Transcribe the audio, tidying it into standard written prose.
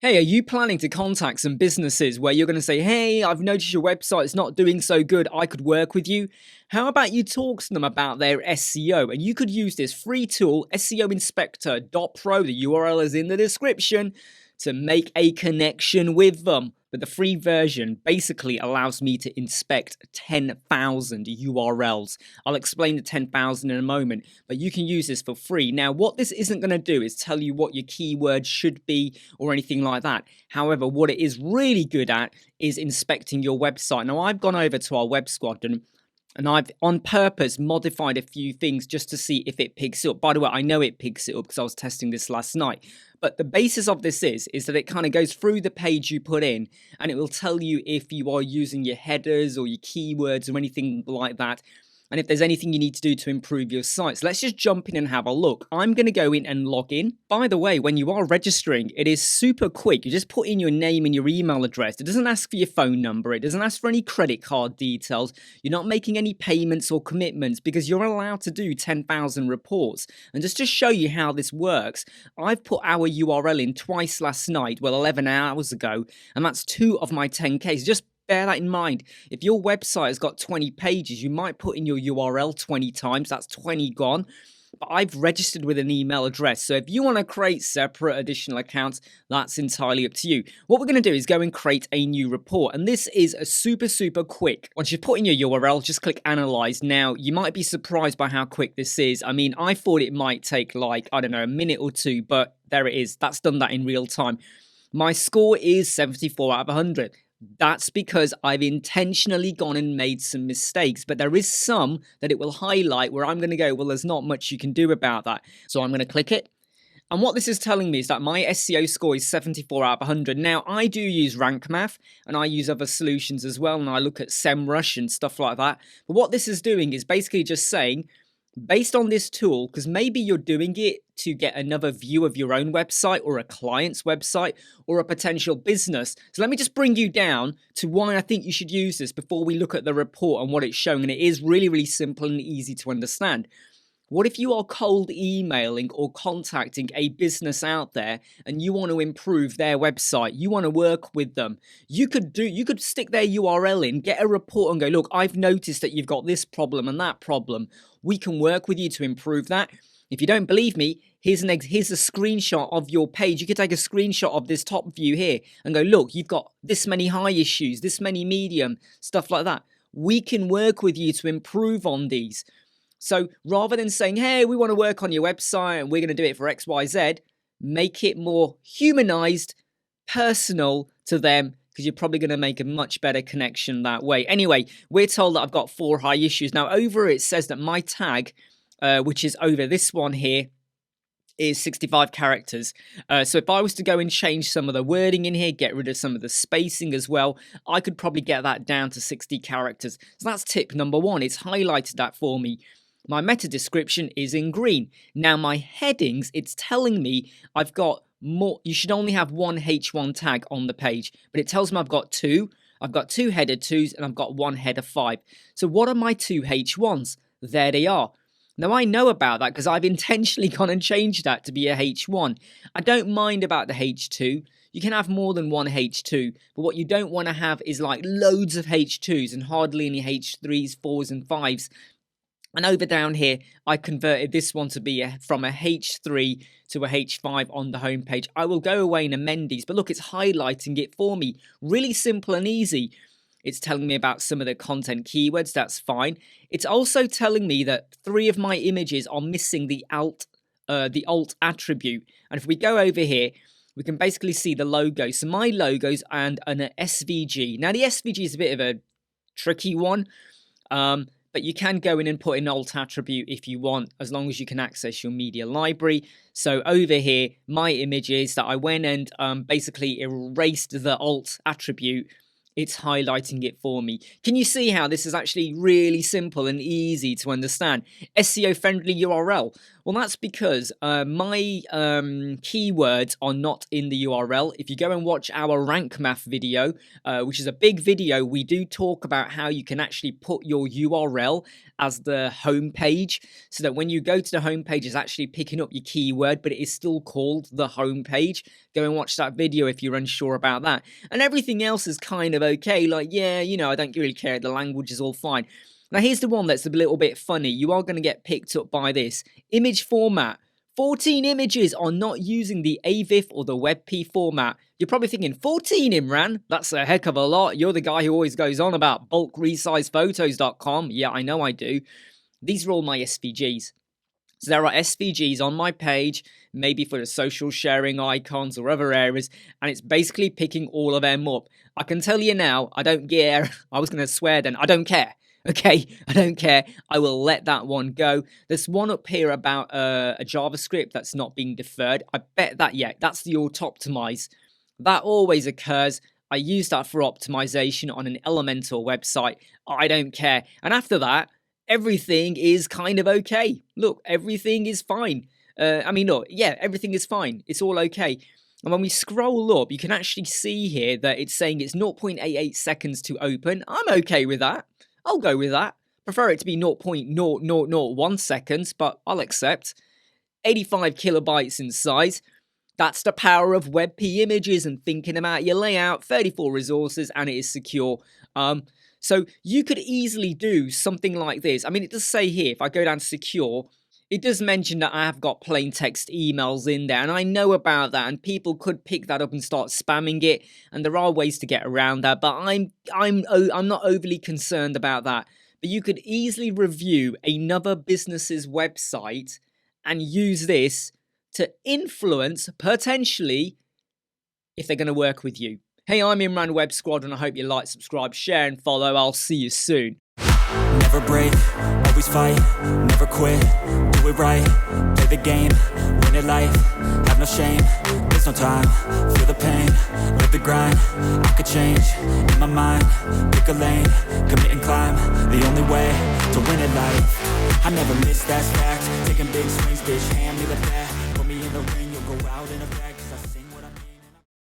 Hey, are you planning to contact some businesses where you're going to say, hey, I've noticed your website's not doing so good, I could work with you? How about you talk to them about their SEO? And you could use this free tool, SEO Inspector.pro, the URL is in the description, to make a connection with them. But the free version basically allows me to inspect 10,000 URLs. I'll explain the 10,000 in a moment, but you can use this for free. Now, what this isn't going to do is tell you what your keywords should be or anything like that. However, what it is really good at is inspecting your website. Now, I've gone over to our web squadron and I've on purpose modified a few things just to see if it picks it up. By the way, I know it picks it up because I was testing this last night. But the basis of this is that it kind of goes through the page you put in and it will tell you if you are using your headers or your keywords or anything like that. And if there's anything you need to do to improve your site. So let's just jump in and have a look. I'm going to go in and log in. By the way, when you are registering, it is super quick. You just put in your name and your email address. It doesn't ask for your phone number. It doesn't ask for any credit card details. You're not making any payments or commitments because you're allowed to do 10,000 reports. And just to show you how this works, I've put our URL in twice last night, well, 11 hours ago, and that's 2 of my 10Ks. Just bear that in mind. If your website has got 20 pages, you might put in your URL 20 times. That's 20 gone. But I've registered with an email address. So if you want to create separate additional accounts, that's entirely up to you. What we're going to do is go and create a new report. And this is a super quick. Once you've put in your URL, just click analyze. Now, you might be surprised by how quick this is. I mean, I thought it might take like, I don't know, a minute or two, but there it is. That's done that in real time. My score is 74 out of 100. That's because I've intentionally gone and made some mistakes, but there is some that it will highlight where I'm going to go, well, there's not much you can do about that. So I'm going to click it. And what this is telling me is that my SEO score is 74 out of 100. Now, I do use Rank Math and I use other solutions as well. And I look at SEMrush and stuff like that. But what this is doing is basically just saying, based on this tool, because maybe you're doing it to get another view of your own website or a client's website or a potential business. So let me just bring you down to why I think you should use this before we look at the report and what it's showing. And it is really simple and easy to understand. What if you are cold emailing or contacting a business out there and you want to improve their website? You want to work with them. You could stick their URL in, get a report and go, look, I've noticed that you've got this problem and that problem. We can work with you to improve that. If you don't believe me, here's a screenshot of your page. You could take a screenshot of this top view here and go, look, you've got this many high issues, this many medium, stuff like that. We can work with you to improve on these. So rather than saying, hey, we want to work on your website and we're going to do it for X, Y, Z, make it more humanized, personal to them, because you're probably going to make a much better connection that way. Anyway, we're told that I've got 4 high issues. Now, over it says that my tag, which is over this one here, is 65 characters. So if I was to go and change some of the wording in here, get rid of some of the spacing as well, I could probably get that down to 60 characters. So that's tip number 1. It's highlighted that for me. My meta description is in green. Now my headings, it's telling me I've got more. You should only have 1 H1 tag on the page, but it tells me I've got 2. I've got 2 header 2s and I've got 1 header 5. So what are my 2 H1s? There they are. Now I know about that because I've intentionally gone and changed that to be a H1. I don't mind about the H2. You can have more than 1 H2, but what you don't want to have is like loads of H2s and hardly any H3s, 4s and 5s. And over down here, I converted this one to be from a H3 to a H5 on the homepage. I will go away and amend these, but look, it's highlighting it for me. Really simple and easy. It's telling me about some of the content keywords. That's fine. It's also telling me that 3 of my images are missing the alt attribute. And if we go over here, we can basically see the logo. So my logos and an SVG. Now the SVG is a bit of a tricky one. But you can go in and put an alt attribute if you want, as long as you can access your media library. So over here, my images that I went and basically erased the alt attribute, it's highlighting it for me. Can you see how this is actually really simple and easy to understand? SEO friendly URL. Well, that's because my keywords are not in the URL. If you go and watch our rank math video, which is a big video, we do talk about how you can actually put your URL as the home page, so that when you go to the home page, it's actually picking up your keyword, but it is still called the home page. Go and watch that video if you're unsure about that. And everything else is kind of okay. Like, yeah, you know, I don't really care. The language is all fine. Now, here's the one that's a little bit funny. You are going to get picked up by this. Image format. 14 images are not using the AVIF or the WebP format. You're probably thinking, 14, Imran? That's a heck of a lot. You're the guy who always goes on about bulkresizePhotos.com. Yeah, I know I do. These are all my SVGs. So there are SVGs on my page, maybe for the social sharing icons or other areas, and it's basically picking all of them up. I can tell you now, I don't care. I was going to swear then. I don't care. Okay, I don't care. I will let that one go. There's one up here about a JavaScript that's not being deferred. I bet that, yeah, that's the auto-optimize. That always occurs. I use that for optimization on an Elementor website. I don't care. And after that, everything is kind of okay. Look, everything is fine. Look, yeah, everything is fine. It's all okay. And when we scroll up, you can actually see here that it's saying it's 0.88 seconds to open. I'm okay with that. I'll go with that. Prefer it to be 0.0001 seconds, but I'll accept. 85 kilobytes in size. That's the power of WebP images and thinking about your layout. 34 resources, and it is secure. So you could easily do something like this. I mean, it does say here, if I go down to secure, it does mention that I have got plain text emails in there, and I know about that, and people could pick that up and start spamming it, and there are ways to get around that, but I'm not overly concerned about that. But you could easily review another business's website and use this to influence, potentially, if they're going to work with you. Hey, I'm Imran Web Squadron. I hope you like, subscribe, share, and follow. I'll see you soon. Never break, always fight, never quit, do it right, play the game, win it life, have no shame, there's no time, feel the pain, live the grind, I could change, in my mind, pick a lane, commit and climb, the only way to win it life, I never miss, that's fact, taking big swings, bitch, hand me the bat, put me in the ring, you'll go out in a